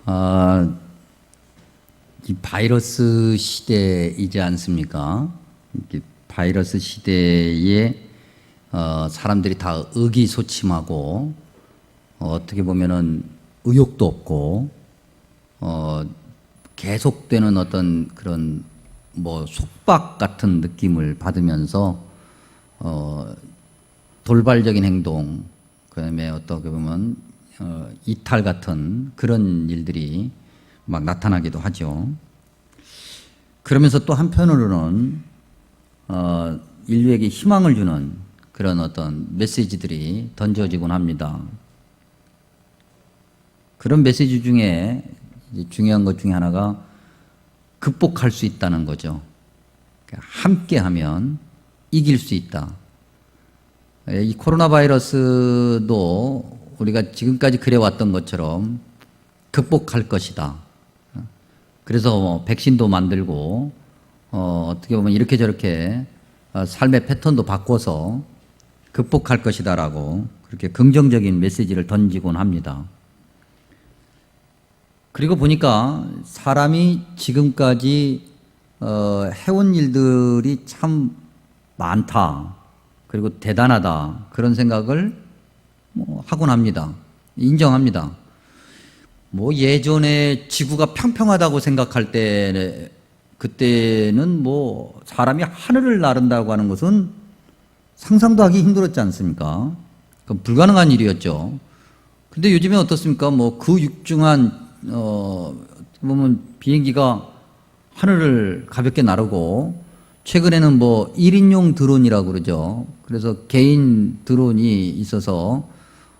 아, 이 바이러스 시대이지 않습니까? 이 바이러스 시대에 사람들이 다 의기소침하고 어떻게 보면은 의욕도 없고 계속되는 어떤 그런 뭐 속박 같은 느낌을 받으면서 돌발적인 행동, 그다음에 어떻게 보면 이탈 같은 그런 일들이 막 나타나기도 하죠. 그러면서 또 한편으로는 인류에게 희망을 주는 그런 어떤 메시지들이 던져지곤 합니다. 그런 메시지 중에 중요한 것 중에 하나가 극복할 수 있다는 거죠. 함께하면 이길 수 있다. 이 코로나 바이러스도 우리가 지금까지 그래왔던 것처럼 극복할 것이다. 그래서 백신도 만들고 어떻게 보면 이렇게 저렇게 삶의 패턴도 바꿔서 극복할 것이다라고 그렇게 긍정적인 메시지를 던지곤 합니다. 그리고 보니까 사람이 지금까지 해온 일들이 참 많다. 그리고 대단하다. 그런 생각을 하곤 합니다. 인정합니다. 뭐 예전에 지구가 평평하다고 생각할 때 그때는 뭐 사람이 하늘을 나른다고 하는 것은 상상도 하기 힘들었지 않습니까? 그건 불가능한 일이었죠. 근데 요즘에 어떻습니까? 뭐 그 육중한 보면 비행기가 하늘을 가볍게 나르고 최근에는 뭐 1인용 드론이라고 그러죠. 그래서 개인 드론이 있어서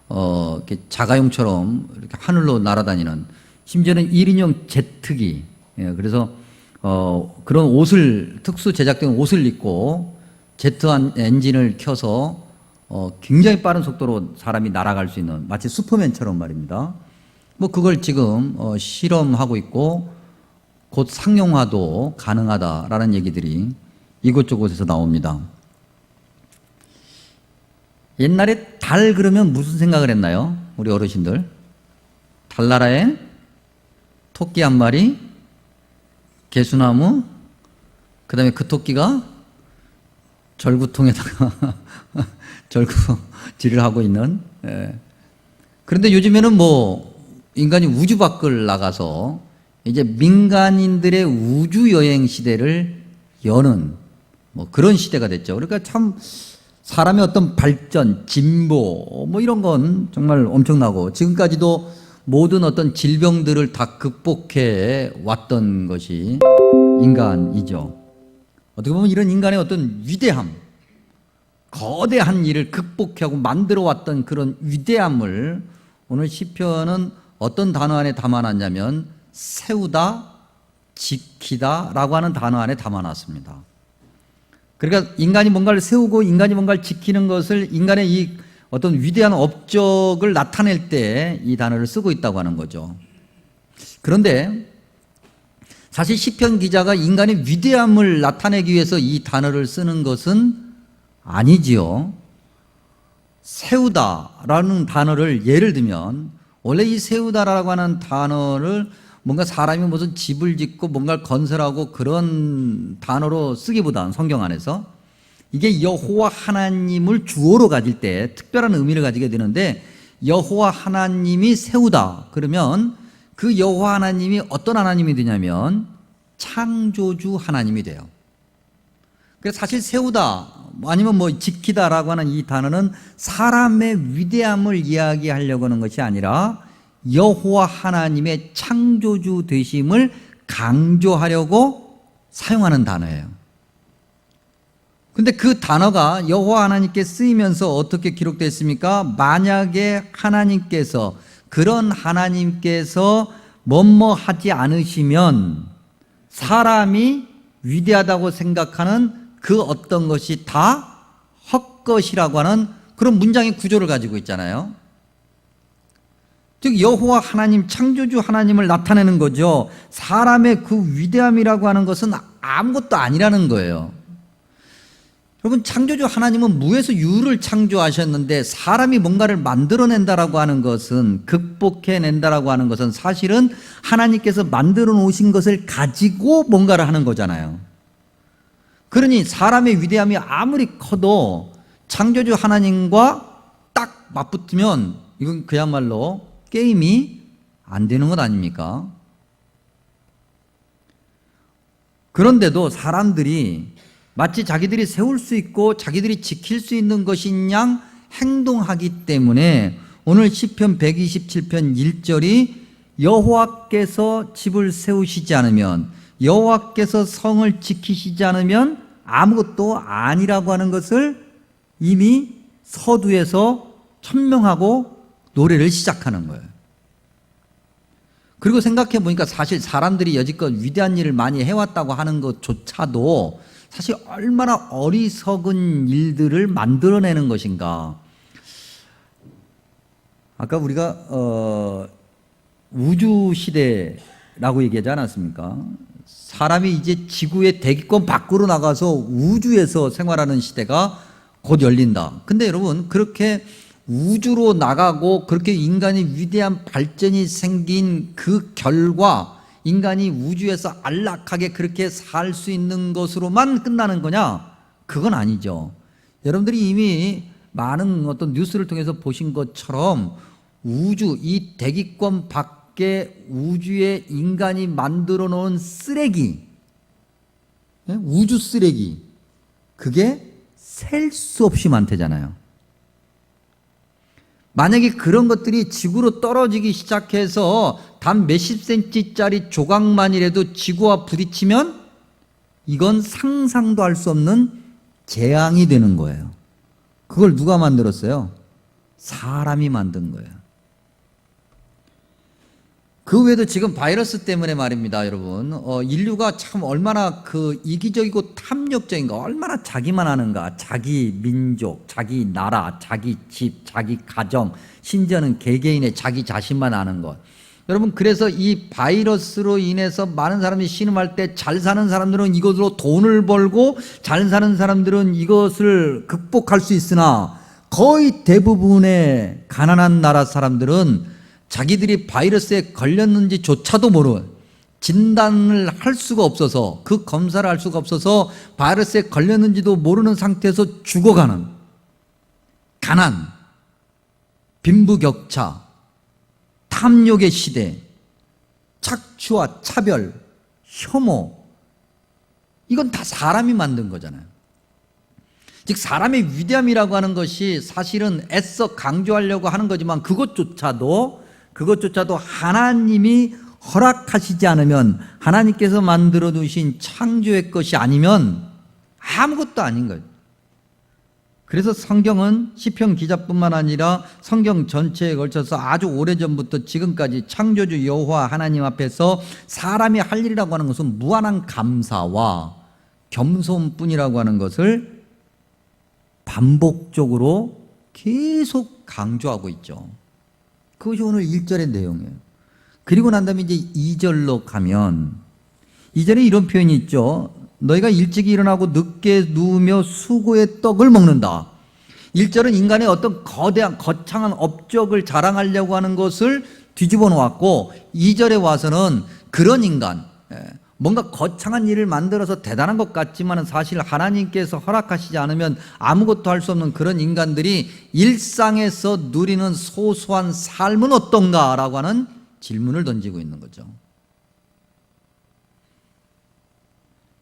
이렇게 자가용처럼 이렇게 하늘로 날아다니는, 심지어는 1인용 제트기. 예, 그래서 그런 옷을, 특수 제작된 옷을 입고 제트 엔진을 켜서 굉장히 빠른 속도로 사람이 날아갈 수 있는, 마치 슈퍼맨처럼 말입니다. 뭐 그걸 지금 실험하고 있고 곧 상용화도 가능하다라는 얘기들이 이곳저곳에서 나옵니다. 옛날에 달 그러면 무슨 생각을 했나요? 우리 어르신들. 달나라에 토끼 한 마리, 개수나무, 그 다음에 그 토끼가 절구통에다가 절구질을 하고 있는. 예. 그런데 요즘에는 뭐 인간이 우주 밖을 나가서 이제 민간인들의 우주 여행 시대를 여는 뭐 그런 시대가 됐죠. 그러니까 참 사람의 어떤 발전, 진보 뭐 이런 건 정말 엄청나고, 지금까지도 모든 어떤 질병들을 다 극복해 왔던 것이 인간이죠. 어떻게 보면 이런 인간의 어떤 위대함, 거대한 일을 극복하고 만들어 왔던 그런 위대함을 오늘 시편은 어떤 단어 안에 담아놨냐면 세우다, 지키다 라고 하는 단어 안에 담아놨습니다. 그러니까 인간이 뭔가를 세우고 인간이 뭔가를 지키는 것을, 인간의 이 어떤 위대한 업적을 나타낼 때 이 단어를 쓰고 있다고 하는 거죠. 그런데 사실 시편 기자가 인간의 위대함을 나타내기 위해서 이 단어를 쓰는 것은 아니지요. 세우다라는 단어를 예를 들면, 원래 이 세우다라고 하는 단어를 뭔가 사람이 무슨 집을 짓고 뭔가를 건설하고 그런 단어로 쓰기보다는 성경 안에서 이게 여호와 하나님을 주어로 가질 때 특별한 의미를 가지게 되는데, 여호와 하나님이 세우다 그러면 그 여호와 하나님이 어떤 하나님이 되냐면 창조주 하나님이 돼요. 그래서 사실 세우다 아니면 뭐 지키다라고 하는 이 단어는 사람의 위대함을 이야기하려고 하는 것이 아니라 여호와 하나님의 창조주 되심을 강조하려고 사용하는 단어예요. 근데 그 단어가 여호와 하나님께 쓰이면서 어떻게 기록됐습니까? 만약에 하나님께서, 그런 하나님께서 뭐뭐 하지 않으시면 사람이 위대하다고 생각하는 그 어떤 것이 다 헛것이라고 하는 그런 문장의 구조를 가지고 있잖아요. 즉 여호와 하나님, 창조주 하나님을 나타내는 거죠. 사람의 그 위대함이라고 하는 것은 아무것도 아니라는 거예요. 여러분, 창조주 하나님은 무에서 유를 창조하셨는데 사람이 뭔가를 만들어낸다라고 하는 것은, 극복해낸다라고 하는 것은 사실은 하나님께서 만들어 놓으신 것을 가지고 뭔가를 하는 거잖아요. 그러니 사람의 위대함이 아무리 커도 창조주 하나님과 딱 맞붙으면 이건 그야말로 게임이 안 되는 것 아닙니까? 그런데도 사람들이 마치 자기들이 세울 수 있고 자기들이 지킬 수 있는 것인 양 행동하기 때문에 오늘 시편 127편 1절이 여호와께서 집을 세우시지 않으면, 여호와께서 성을 지키시지 않으면 아무것도 아니라고 하는 것을 이미 서두에서 천명하고 노래를 시작하는 거예요. 그리고 생각해 보니까 사실 사람들이 여지껏 위대한 일을 많이 해왔다고 하는 것조차도 사실 얼마나 어리석은 일들을 만들어내는 것인가. 아까 우리가 우주 시대라고 얘기하지 않았습니까? 사람이 이제 지구의 대기권 밖으로 나가서 우주에서 생활하는 시대가 곧 열린다. 근데 여러분, 그렇게 우주로 나가고 그렇게 인간이 위대한 발전이 생긴 그 결과 인간이 우주에서 안락하게 그렇게 살 수 있는 것으로만 끝나는 거냐? 그건 아니죠. 여러분들이 이미 많은 어떤 뉴스를 통해서 보신 것처럼 우주, 이 대기권 밖에 우주에 인간이 만들어 놓은 쓰레기, 우주 쓰레기, 그게 셀 수 없이 많대잖아요. 만약에 그런 것들이 지구로 떨어지기 시작해서 단 몇십 센치짜리 조각만이라도 지구와 부딪히면 이건 상상도 할 수 없는 재앙이 되는 거예요. 그걸 누가 만들었어요? 사람이 만든 거예요. 그 외에도 지금 바이러스 때문에 말입니다, 여러분. 인류가 참 얼마나 그 이기적이고 탐욕적인가, 얼마나 자기만 하는가. 자기 민족, 자기 나라, 자기 집, 자기 가정, 심지어는 개개인의 자기 자신만 아는 것. 여러분, 그래서 이 바이러스로 인해서 많은 사람이 신음할 때 잘 사는 사람들은 이것으로 돈을 벌고 잘 사는 사람들은 이것을 극복할 수 있으나 거의 대부분의 가난한 나라 사람들은 자기들이 바이러스에 걸렸는지조차도 모르는, 진단을 할 수가 없어서, 그 검사를 할 수가 없어서 바이러스에 걸렸는지도 모르는 상태에서 죽어가는 가난, 빈부격차, 탐욕의 시대, 착취와 차별, 혐오, 이건 다 사람이 만든 거잖아요. 즉 사람의 위대함이라고 하는 것이 사실은 애써 강조하려고 하는 거지만 그것조차도 하나님이 허락하시지 않으면, 하나님께서 만들어 두신 창조의 것이 아니면 아무것도 아닌 거예요. 그래서 성경은 시편 기자뿐만 아니라 성경 전체에 걸쳐서 아주 오래전부터 지금까지 창조주 여호와 하나님 앞에서 사람이 할 일이라고 하는 것은 무한한 감사와 겸손뿐이라고 하는 것을 반복적으로 계속 강조하고 있죠. 그것이 오늘 1절의 내용이에요. 그리고 난 다음에 이제 2절로 가면, 2절에 이런 표현이 있죠. 너희가 일찍 일어나고 늦게 누우며 수고의 떡을 먹는다. 1절은 인간의 어떤 거대한 거창한 업적을 자랑하려고 하는 것을 뒤집어 놓았고, 2절에 와서는 그런 인간, 뭔가 거창한 일을 만들어서 대단한 것 같지만 사실 하나님께서 허락하시지 않으면 아무것도 할 수 없는 그런 인간들이 일상에서 누리는 소소한 삶은 어떤가 라고 하는 질문을 던지고 있는 거죠.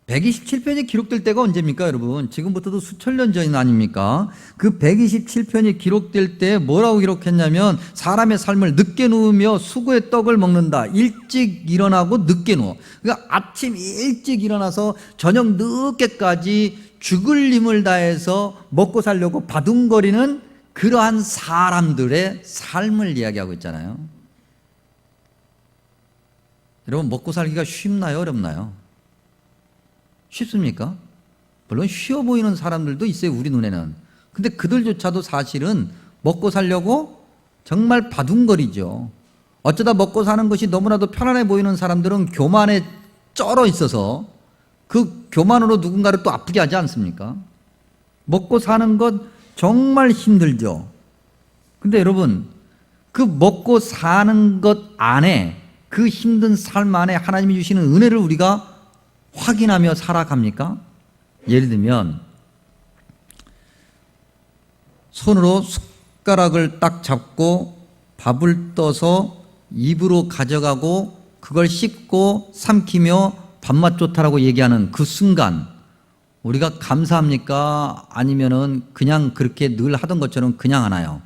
127편이 기록될 때가 언제입니까, 여러분? 지금부터도 수천 년 전 아닙니까? 그 127편이 기록될 때 뭐라고 기록했냐면, 사람의 삶을 늦게 누우며 수고의 떡을 먹는다. 일찍 일어나고 늦게 누워. 그러니까 아침 일찍 일어나서 저녁 늦게까지 죽을 힘을 다해서 먹고 살려고 바둥거리는 그러한 사람들의 삶을 이야기하고 있잖아요. 여러분, 먹고 살기가 쉽나요, 어렵나요? 쉽습니까? 물론 쉬워 보이는 사람들도 있어요, 우리 눈에는. 근데 그들조차도 사실은 먹고 살려고 정말 바둥거리죠. 어쩌다 먹고 사는 것이 너무나도 편안해 보이는 사람들은 교만에 쩔어 있어서 그 교만으로 누군가를 또 아프게 하지 않습니까? 먹고 사는 것 정말 힘들죠. 근데 여러분, 그 먹고 사는 것 안에, 그 힘든 삶 안에 하나님이 주시는 은혜를 우리가 확인하며 살아갑니까? 예를 들면 손으로 숟가락을 딱 잡고 밥을 떠서 입으로 가져가고 그걸 씹고 삼키며 밥맛 좋다라고 얘기하는 그 순간 우리가 감사합니까? 아니면은 그냥 그렇게 늘 하던 것처럼 그냥 하나요?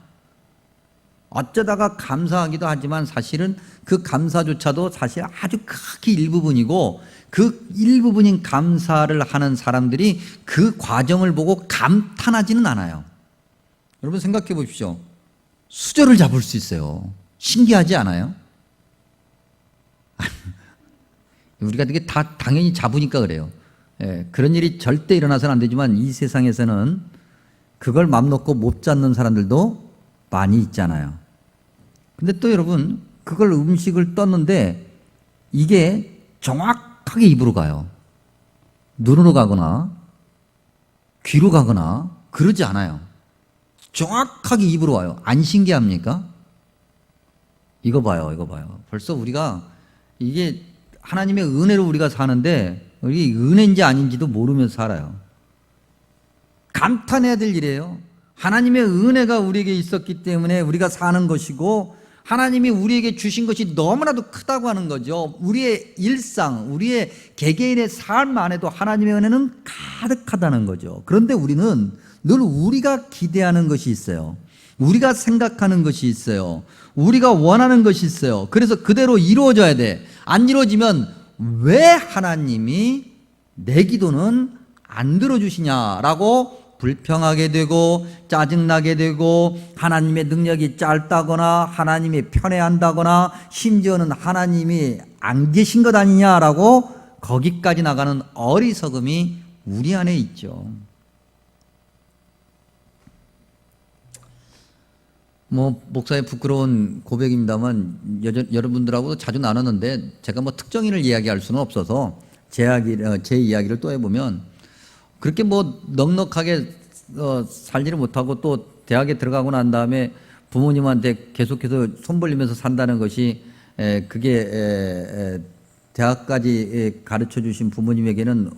어쩌다가 감사하기도 하지만 사실은 그 감사조차도 사실 아주 크게 일부분이고, 그 일부분인 감사를 하는 사람들이 그 과정을 보고 감탄하지는 않아요. 여러분 생각해 보십시오. 수저를 잡을 수 있어요. 신기하지 않아요? 우리가 되게 다 당연히 잡으니까 그래요. 예, 그런 일이 절대 일어나서는 안 되지만 이 세상에서는 그걸 맘 놓고 못 잡는 사람들도 많이 있잖아요. 근데 또 여러분, 그걸 음식을 떴는데 이게 정확하게 입으로 가요. 눈으로 가거나 귀로 가거나 그러지 않아요. 정확하게 입으로 와요. 안 신기합니까? 이거 봐요, 이거 봐요. 벌써 우리가 이게 하나님의 은혜로 우리가 사는데 이게 은혜인지 아닌지도 모르면서 살아요. 감탄해야 될 일이에요. 하나님의 은혜가 우리에게 있었기 때문에 우리가 사는 것이고, 하나님이 우리에게 주신 것이 너무나도 크다고 하는 거죠. 우리의 일상, 우리의 개개인의 삶 안에도 하나님의 은혜는 가득하다는 거죠. 그런데 우리는 늘 우리가 기대하는 것이 있어요. 우리가 생각하는 것이 있어요. 우리가 원하는 것이 있어요. 그래서 그대로 이루어져야 돼. 안 이루어지면 왜 하나님이 내 기도는 안 들어주시냐라고 불평하게 되고 짜증나게 되고, 하나님의 능력이 짧다거나 하나님이 편애한다거나 심지어는 하나님이 안 계신 것 아니냐라고 거기까지 나가는 어리석음이 우리 안에 있죠. 목사의 부끄러운 고백입니다만 여러분들하고 자주 나눴는데, 제가 특정인을 이야기할 수는 없어서 제 이야기를 또 해보면, 그렇게 넉넉하게 살지를 못하고 또 대학에 들어가고 난 다음에 부모님한테 계속해서 손 벌리면서 산다는 것이 그게 대학까지 가르쳐 주신 부모님에게는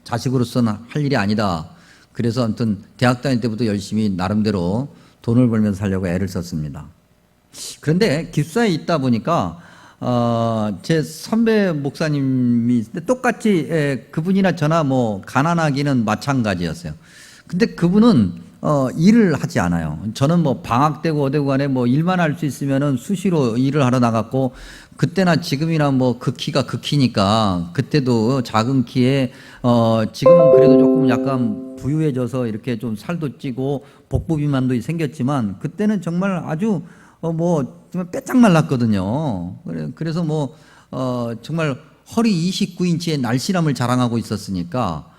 자식으로서는 할 일이 아니다. 그래서 아무튼 대학 다닐 때부터 열심히 나름대로 돈을 벌면서 살려고 애를 썼습니다. 그런데 기숙사에 있다 보니까 제 선배 목사님이 똑같이 그분이나 저나 가난하기는 마찬가지였어요. 근데 그분은 일을 하지 않아요. 저는 방학 때고 어디고 간에 일만 할 수 있으면은 수시로 일을 하러 나갔고, 그때나 지금이나 그 키가 그 키니까 그때도 작은 키에 지금은 그래도 조금 약간 부유해져서 이렇게 좀 살도 찌고 복부 비만도 생겼지만, 그때는 정말 아주 정말 빼짝 말랐거든요. 그래서 정말 허리 29인치의 날씬함을 자랑하고 있었으니까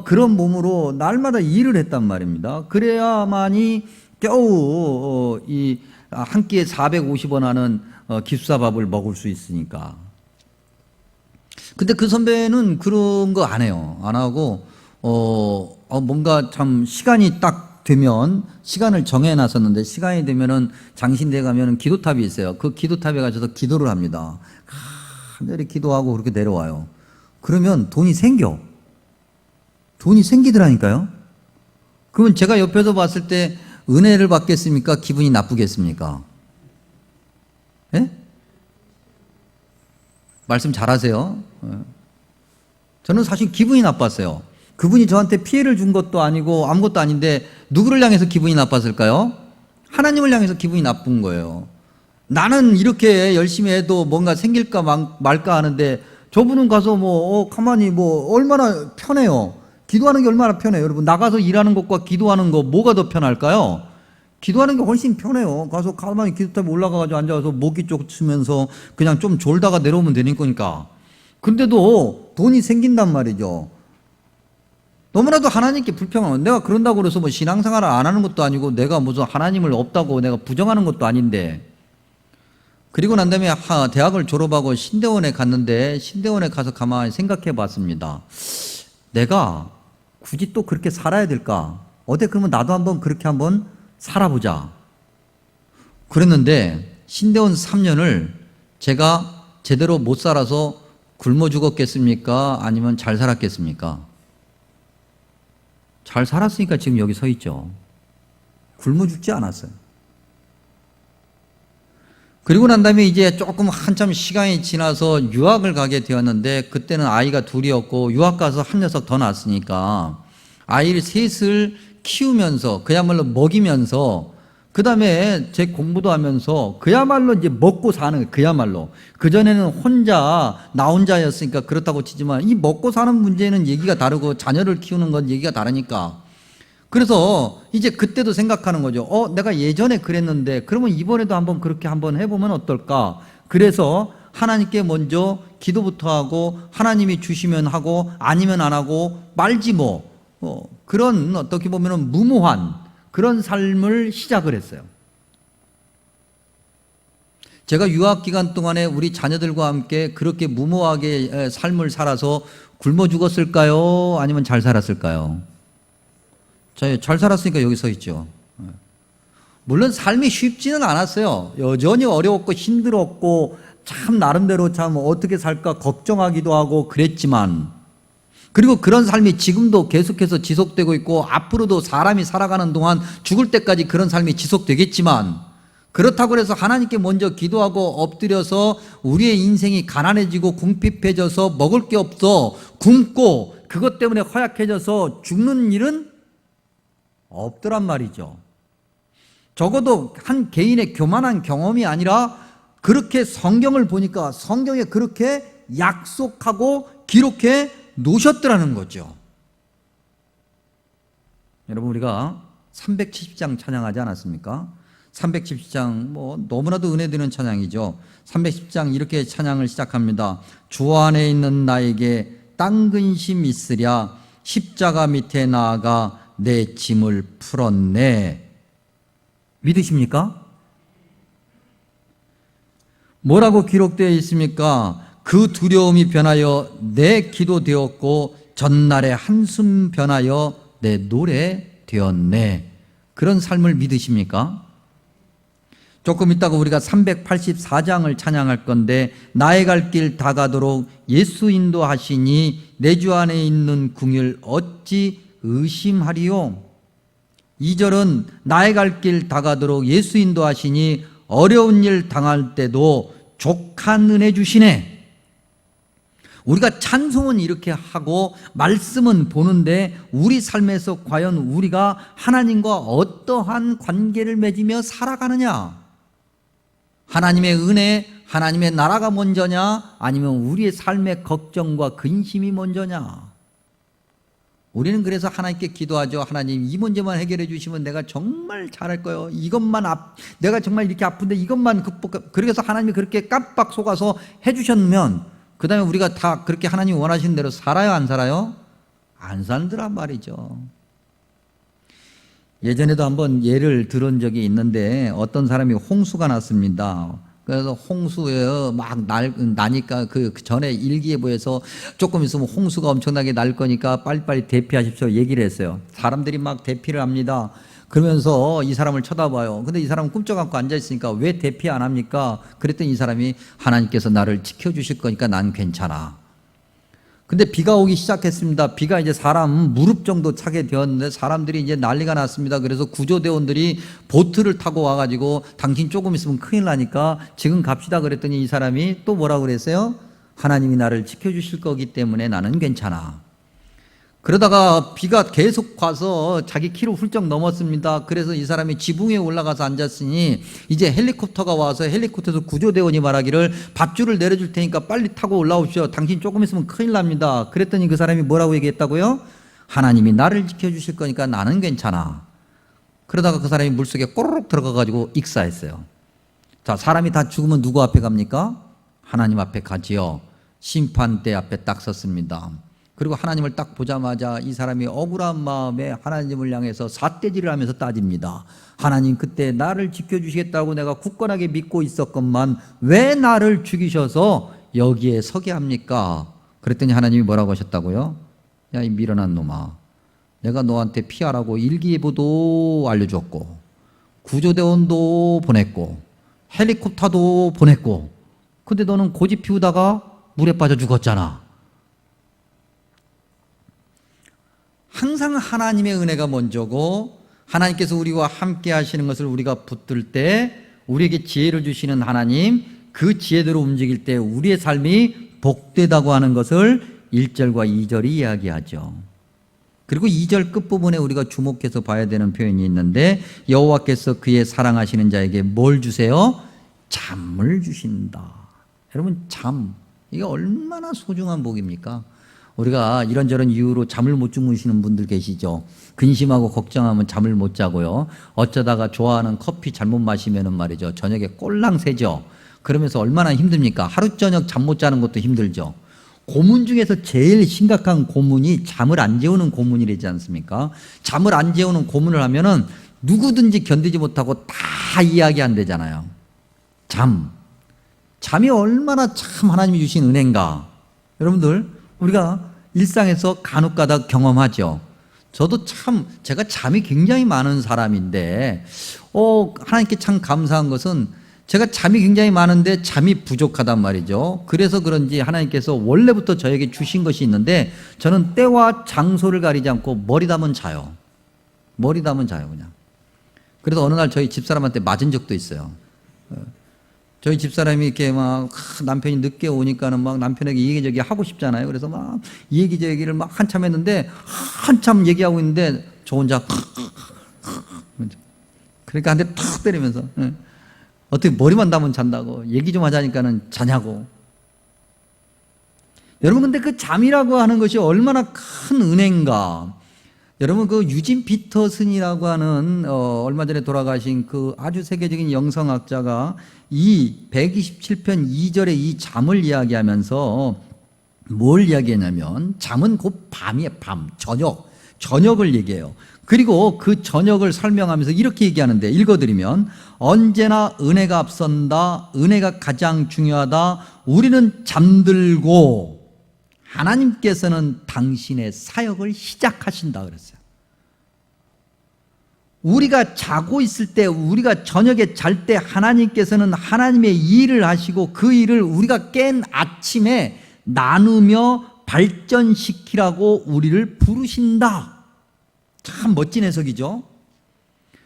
그런 몸으로 날마다 일을 했단 말입니다. 그래야만이 겨우 한 끼에 450원 하는 기숙사 밥을 먹을 수 있으니까. 근데 그 선배는 그런 거 안 해요. 안 하고 뭔가 참 시간이 딱 되면, 시간을 정해 놨었는데 시간이 되면은 장신대에 가면은 기도탑이 있어요. 그 기도탑에 가셔서 기도를 합니다. 간절히 기도하고 그렇게 내려와요. 그러면 돈이 생기더라니까요. 그러면 제가 옆에서 봤을 때 은혜를 받겠습니까? 기분이 나쁘겠습니까? 예? 말씀 잘하세요. 저는 사실 기분이 나빴어요. 그분이 저한테 피해를 준 것도 아니고 아무것도 아닌데 누구를 향해서 기분이 나빴을까요? 하나님을 향해서 기분이 나쁜 거예요. 나는 이렇게 열심히 해도 뭔가 생길까 말까 하는데 저분은 가서 가만히 얼마나 편해요. 기도하는 게 얼마나 편해요. 여러분, 나가서 일하는 것과 기도하는 거 뭐가 더 편할까요? 기도하는 게 훨씬 편해요. 가서 가만히 기도탑에 올라가가지고 앉아서 모기 쪽 치면서 그냥 좀 졸다가 내려오면 되는 거니까. 근데도 돈이 생긴단 말이죠. 너무나도 하나님께 불평하면, 내가 그런다고 그래서 신앙생활을 안 하는 것도 아니고 내가 무슨 하나님을 없다고 내가 부정하는 것도 아닌데. 그리고 난 다음에 대학을 졸업하고 신대원에 갔는데, 신대원에 가서 가만히 생각해 봤습니다. 내가 굳이 또 그렇게 살아야 될까? 어때? 그러면 나도 한번 그렇게 한번 살아보자. 그랬는데 신대원 3년을 제가 제대로 못 살아서 굶어 죽었겠습니까? 아니면 잘 살았겠습니까? 잘 살았으니까 지금 여기 서 있죠. 굶어 죽지 않았어요. 그리고 난 다음에 이제 조금 한참 시간이 지나서 유학을 가게 되었는데, 그때는 아이가 둘이었고 유학 가서 한 녀석 더 낳았으니까 아이를 셋을 키우면서 그야말로 먹이면서 그 다음에 제 공부도 하면서 그야말로 이제 먹고 사는 거예요. 그야말로. 그전에는 나 혼자였으니까 그렇다고 치지만 이 먹고 사는 문제는 얘기가 다르고 자녀를 키우는 건 얘기가 다르니까. 그래서 이제 그때도 생각하는 거죠. 내가 예전에 그랬는데 그러면 이번에도 한번 그렇게 한번 해보면 어떨까? 그래서 하나님께 먼저 기도부터 하고, 하나님이 주시면 하고 아니면 안 하고 말지 뭐. 그런 어떻게 보면 무모한 그런 삶을 시작을 했어요. 제가 유학 기간 동안에 우리 자녀들과 함께 그렇게 무모하게 삶을 살아서 굶어 죽었을까요? 아니면 잘 살았을까요? 잘 살았으니까 여기 서 있죠. 물론 삶이 쉽지는 않았어요. 여전히 어려웠고 힘들었고 참 나름대로 참 어떻게 살까 걱정하기도 하고 그랬지만, 그리고 그런 삶이 지금도 계속해서 지속되고 있고 앞으로도 사람이 살아가는 동안 죽을 때까지 그런 삶이 지속되겠지만, 그렇다고 해서 하나님께 먼저 기도하고 엎드려서 우리의 인생이 가난해지고 궁핍해져서 먹을 게 없어 굶고 그것 때문에 허약해져서 죽는 일은 없더란 말이죠. 적어도 한 개인의 교만한 경험이 아니라 그렇게 성경을 보니까 성경에 그렇게 약속하고 기록해 놓으셨더라는 거죠. 여러분, 우리가 370장 찬양하지 않았습니까? 370장 너무나도 은혜 되는 찬양이죠. 310장 이렇게 찬양을 시작합니다. 주 안에 있는 나에게 땅 근심 있으랴, 십자가 밑에 나아가 내 짐을 풀었네. 믿으십니까? 뭐라고 기록되어 있습니까? 그 두려움이 변하여 내 기도 되었고 전날의 한숨 변하여 내 노래 되었네. 그런 삶을 믿으십니까? 조금 있다가 우리가 384장을 찬양할 건데, 나의 갈 길 다가도록 예수 인도하시니 내 주 안에 있는 궁율 어찌 의심하리요. 2절은 나의 갈 길 다가도록 예수 인도하시니 어려운 일 당할 때도 족한 은혜 주시네. 우리가 찬송은 이렇게 하고 말씀은 보는데 우리 삶에서 과연 우리가 하나님과 어떠한 관계를 맺으며 살아가느냐? 하나님의 은혜, 하나님의 나라가 먼저냐? 아니면 우리의 삶의 걱정과 근심이 먼저냐? 우리는 그래서 하나님께 기도하죠. 하나님, 이 문제만 해결해 주시면 내가 정말 잘할 거예요. 내가 정말 이렇게 아픈데 이것만 그래서 하나님이 그렇게 깜빡 속아서 해주셨으면 그 다음에 우리가 다 그렇게 하나님이 원하시는 대로 살아요, 안 살아요? 안 살더란 말이죠. 예전에도 한번 예를 들은 적이 있는데, 어떤 사람이 홍수가 났습니다. 그래서 홍수에 막 나니까 그 전에 일기예보에서 조금 있으면 홍수가 엄청나게 날 거니까 빨리빨리 대피하십시오 얘기를 했어요. 사람들이 막 대피를 합니다. 그러면서 이 사람을 쳐다봐요. 근데 이 사람은 꿈쩍 않고 앉아있으니까 왜 대피 안 합니까? 그랬더니 이 사람이 하나님께서 나를 지켜주실 거니까 난 괜찮아. 근데 비가 오기 시작했습니다. 비가 이제 사람 무릎 정도 차게 되었는데 사람들이 이제 난리가 났습니다. 그래서 구조대원들이 보트를 타고 와가지고 당신 조금 있으면 큰일 나니까 지금 갑시다 그랬더니 이 사람이 또 뭐라고 그랬어요? 하나님이 나를 지켜주실 거기 때문에 나는 괜찮아. 그러다가 비가 계속 와서 자기 키로 훌쩍 넘었습니다. 그래서 이 사람이 지붕 위에 올라가서 앉았으니 이제 헬리콥터가 와서 헬리콥터에서 구조대원이 말하기를 밧줄을 내려줄 테니까 빨리 타고 올라오십시오. 당신 조금 있으면 큰일 납니다. 그랬더니 그 사람이 뭐라고 얘기했다고요? 하나님이 나를 지켜주실 거니까 나는 괜찮아. 그러다가 그 사람이 물속에 꼬르륵 들어가가지고 익사했어요. 자, 사람이 다 죽으면 누구 앞에 갑니까? 하나님 앞에 가지요. 심판대 앞에 딱 섰습니다. 그리고 하나님을 딱 보자마자 이 사람이 억울한 마음에 하나님을 향해서 삿대질을 하면서 따집니다. 하나님, 그때 나를 지켜주시겠다고 내가 굳건하게 믿고 있었건만 왜 나를 죽이셔서 여기에 서게 합니까? 그랬더니 하나님이 뭐라고 하셨다고요? 야, 이 미련한 놈아, 내가 너한테 피하라고 일기예보도 알려줬고 구조대원도 보냈고 헬리콥터도 보냈고 근데 너는 고집 피우다가 물에 빠져 죽었잖아. 항상 하나님의 은혜가 먼저고 하나님께서 우리와 함께 하시는 것을 우리가 붙들 때 우리에게 지혜를 주시는 하나님, 그 지혜대로 움직일 때 우리의 삶이 복되다고 하는 것을 1절과 2절이 이야기하죠. 그리고 2절 끝부분에 우리가 주목해서 봐야 되는 표현이 있는데 여호와께서 그의 사랑하시는 자에게 뭘 주세요? 잠을 주신다. 여러분, 잠, 이게 얼마나 소중한 복입니까? 우리가 이런저런 이유로 잠을 못 주무시는 분들 계시죠. 근심하고 걱정하면 잠을 못 자고요. 어쩌다가 좋아하는 커피 잘못 마시면은 말이죠, 저녁에 꼴랑 새죠. 그러면서 얼마나 힘듭니까? 하루 저녁 잠 못 자는 것도 힘들죠. 고문 중에서 제일 심각한 고문이 잠을 안 재우는 고문이라지 않습니까? 잠을 안 재우는 고문을 하면은 누구든지 견디지 못하고 다 이야기한대잖아요. 잠이 얼마나 참 하나님이 주신 은혜인가. 여러분들, 우리가 일상에서 간혹가다 경험하죠. 저도 참, 제가 잠이 굉장히 많은 사람인데 하나님께 참 감사한 것은 제가 잠이 굉장히 많은데 잠이 부족하단 말이죠. 그래서 그런지 하나님께서 원래부터 저에게 주신 것이 있는데 저는 때와 장소를 가리지 않고 머리 담은 자요. 머리 담은 자요, 그냥. 그래서 어느 날 저희 집사람한테 맞은 적도 있어요. 저희 집사람이 이렇게 막 남편이 늦게 오니까는 막 남편에게 이 얘기저기 하고 싶잖아요. 그래서 막 이 얘기저기를 막 한참 했는데 한참 얘기하고 있는데 저 혼자 그러니까 한 대 탁 때리면서 어떻게 머리만 담으면 잔다고 얘기 좀 하자니까는 자냐고. 여러분, 근데 그 잠이라고 하는 것이 얼마나 큰 은혜인가. 여러분, 그 유진 피터슨이라고 하는 얼마 전에 돌아가신 그 아주 세계적인 영성학자가 이 127편 2절의 이 잠을 이야기하면서 뭘 이야기했냐면 잠은 곧 밤이에요. 밤, 저녁을 얘기해요. 그리고 그 저녁을 설명하면서 이렇게 얘기하는데, 읽어드리면 언제나 은혜가 앞선다. 은혜가 가장 중요하다. 우리는 잠들고 하나님께서는 당신의 사역을 시작하신다 그랬어요. 우리가 자고 있을 때, 우리가 저녁에 잘 때 하나님께서는 하나님의 일을 하시고 그 일을 우리가 깬 아침에 나누며 발전시키라고 우리를 부르신다. 참 멋진 해석이죠.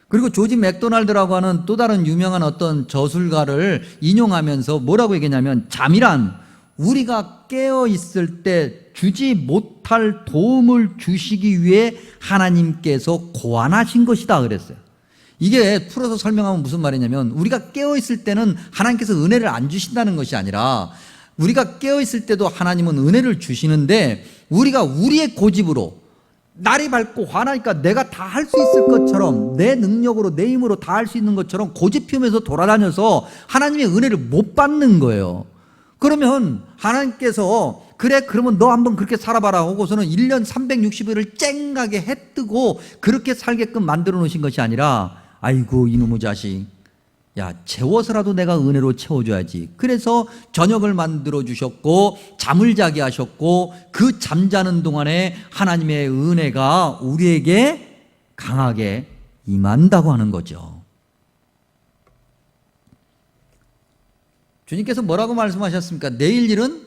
그리고 조지 맥도날드라고 하는 또 다른 유명한 어떤 저술가를 인용하면서 뭐라고 얘기했냐면, 잠이란 우리가 깨어 있을 때 주지 못할 도움을 주시기 위해 하나님께서 고안하신 것이다 그랬어요. 이게 풀어서 설명하면 무슨 말이냐면, 우리가 깨어 있을 때는 하나님께서 은혜를 안 주신다는 것이 아니라 우리가 깨어 있을 때도 하나님은 은혜를 주시는데 우리가 우리의 고집으로 날이 밝고 화나니까 내가 다 할 수 있을 것처럼, 내 능력으로 내 힘으로 다 할 수 있는 것처럼 고집 피우면서 돌아다녀서 하나님의 은혜를 못 받는 거예요. 그러면 하나님께서 그래, 그러면 너 한번 그렇게 살아봐라 하고서는 1년 360일을 쨍하게 해 뜨고 그렇게 살게끔 만들어 놓으신 것이 아니라, 아이고 이놈의 자식, 야 재워서라도 내가 은혜로 채워줘야지. 그래서 저녁을 만들어 주셨고 잠을 자게 하셨고 그 잠자는 동안에 하나님의 은혜가 우리에게 강하게 임한다고 하는 거죠. 주님께서 뭐라고 말씀하셨습니까? 내일 일은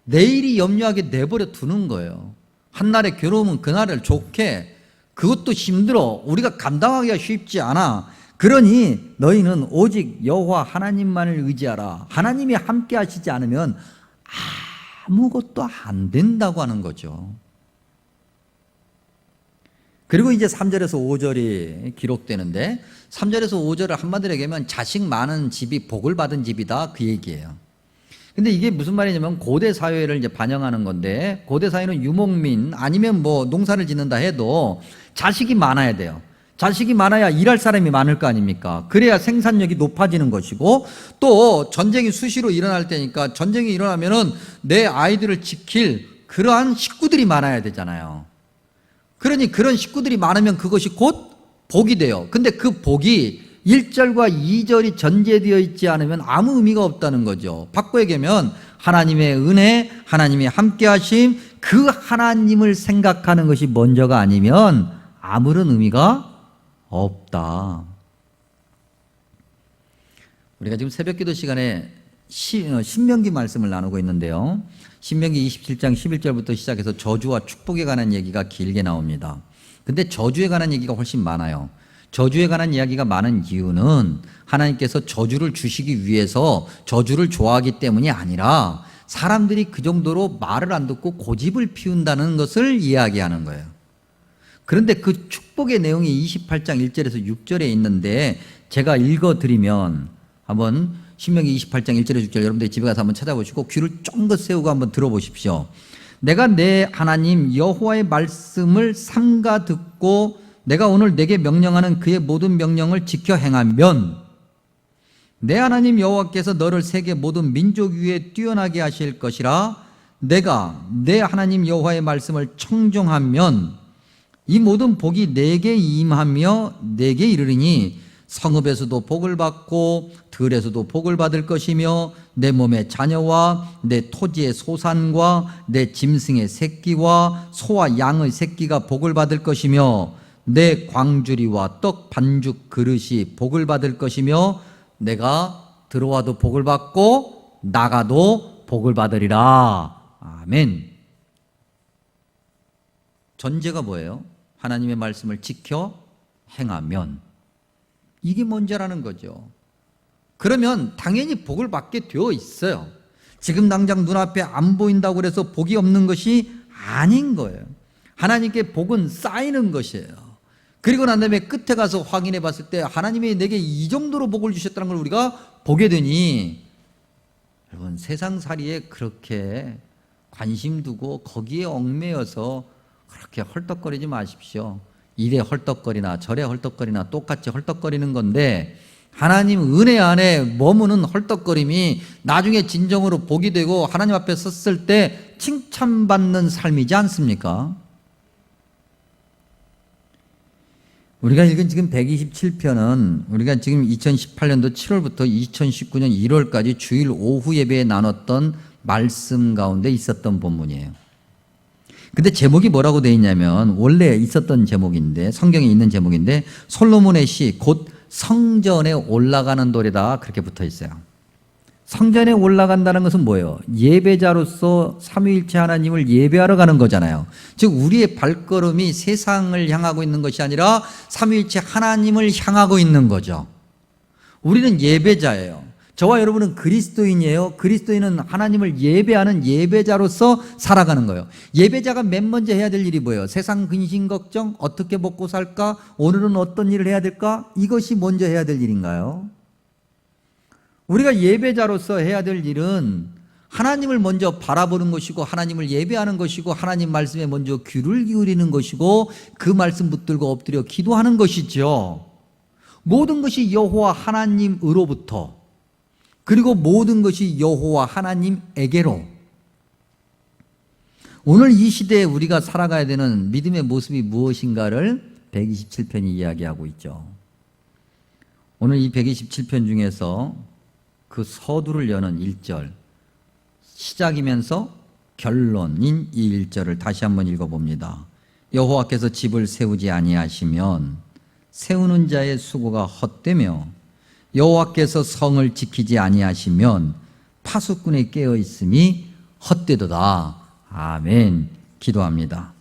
내일이 염려하게 내버려 두는 거예요. 한날의 괴로움은 그날을 좋게, 그것도 힘들어, 우리가 감당하기가 쉽지 않아. 그러니 너희는 오직 여호와 하나님만을 의지하라. 하나님이 함께 하시지 않으면 아무것도 안 된다고 하는 거죠. 그리고 이제 3절에서 5절이 기록되는데, 3절에서 5절을 한마디로 얘기하면 자식 많은 집이 복을 받은 집이다, 그 얘기예요. 근데 이게 무슨 말이냐면 고대 사회를 이제 반영하는 건데, 고대 사회는 유목민 아니면 뭐 농사를 짓는다 해도 자식이 많아야 돼요. 자식이 많아야 일할 사람이 많을 거 아닙니까? 그래야 생산력이 높아지는 것이고, 또 전쟁이 수시로 일어날 때니까 전쟁이 일어나면은 내 아이들을 지킬 그러한 식구들이 많아야 되잖아요. 그러니 그런 식구들이 많으면 그것이 곧 복이 돼요. 근데 그 복이 1절과 2절이 전제되어 있지 않으면 아무 의미가 없다는 거죠. 바꿔 얘기하면 하나님의 은혜, 하나님의 함께하심, 그 하나님을 생각하는 것이 먼저가 아니면 아무런 의미가 없다. 우리가 지금 새벽기도 시간에 신명기 말씀을 나누고 있는데요. 신명기 27장 11절부터 시작해서 저주와 축복에 관한 얘기가 길게 나옵니다. 근데 저주에 관한 얘기가 훨씬 많아요. 저주에 관한 이야기가 많은 이유는 하나님께서 저주를 주시기 위해서 저주를 좋아하기 때문이 아니라 사람들이 그 정도로 말을 안 듣고 고집을 피운다는 것을 이야기하는 거예요. 그런데 그 축복의 내용이 28장 1절에서 6절에 있는데 제가 읽어드리면 한번 신명기 28장 1절에서 6절 여러분들이 집에 가서 한번 찾아보시고 귀를 쫑긋 세우고 한번 들어보십시오. 내가 내 하나님 여호와의 말씀을 삼가 듣고 내가 오늘 내게 명령하는 그의 모든 명령을 지켜 행하면 내 하나님 여호와께서 너를 세계 모든 민족 위에 뛰어나게 하실 것이라. 내가 내 하나님 여호와의 말씀을 청종하면 이 모든 복이 내게 임하며 내게 이르리니 성읍에서도 복을 받고 들에서도 복을 받을 것이며 내 몸의 자녀와 내 토지의 소산과 내 짐승의 새끼와 소와 양의 새끼가 복을 받을 것이며 내 광주리와 떡 반죽 그릇이 복을 받을 것이며 내가 들어와도 복을 받고 나가도 복을 받으리라. 아멘. 전제가 뭐예요? 하나님의 말씀을 지켜 행하면. 이게 문제라는 거죠. 그러면 당연히 복을 받게 되어 있어요. 지금 당장 눈앞에 안 보인다고 해서 복이 없는 것이 아닌 거예요. 하나님께 복은 쌓이는 것이에요. 그리고 난 다음에 끝에 가서 확인해 봤을 때 하나님이 내게 이 정도로 복을 주셨다는 걸 우리가 보게 되니, 여러분 세상살이에 그렇게 관심 두고 거기에 얽매여서 그렇게 헐떡거리지 마십시오. 이래 헐떡거리나 저래 헐떡거리나 똑같이 헐떡거리는 건데 하나님 은혜 안에 머무는 헐떡거림이 나중에 진정으로 복이 되고 하나님 앞에 섰을 때 칭찬받는 삶이지 않습니까? 우리가 읽은 지금 127편은 우리가 지금 2018년도 7월부터 2019년 1월까지 주일 오후 예배에 나눴던 말씀 가운데 있었던 본문이에요. 근데 제목이 뭐라고 되어 있냐면 원래 있었던 제목인데, 성경에 있는 제목인데 솔로몬의 시 곧 성전에 올라가는 노래다 그렇게 붙어 있어요. 성전에 올라간다는 것은 뭐예요? 예배자로서 삼위일체 하나님을 예배하러 가는 거잖아요. 즉 우리의 발걸음이 세상을 향하고 있는 것이 아니라 삼위일체 하나님을 향하고 있는 거죠. 우리는 예배자예요. 저와 여러분은 그리스도인이에요. 그리스도인은 하나님을 예배하는 예배자로서 살아가는 거예요. 예배자가 맨 먼저 해야 될 일이 뭐예요? 세상 근심 걱정, 어떻게 먹고 살까? 오늘은 어떤 일을 해야 될까? 이것이 먼저 해야 될 일인가요? 우리가 예배자로서 해야 될 일은 하나님을 먼저 바라보는 것이고 하나님을 예배하는 것이고 하나님 말씀에 먼저 귀를 기울이는 것이고 그 말씀 붙들고 엎드려 기도하는 것이죠. 모든 것이 여호와 하나님으로부터, 그리고 모든 것이 여호와 하나님에게로. 오늘 이 시대에 우리가 살아가야 되는 믿음의 모습이 무엇인가를 127편이 이야기하고 있죠. 오늘 이 127편 중에서 그 서두를 여는 1절, 시작이면서 결론인 이 1절을 다시 한번 읽어봅니다. 여호와께서 집을 세우지 아니하시면 세우는 자의 수고가 헛되며 여호와께서 성을 지키지 아니하시면 파수꾼이 깨어 있음이 헛되도다. 아멘. 기도합니다.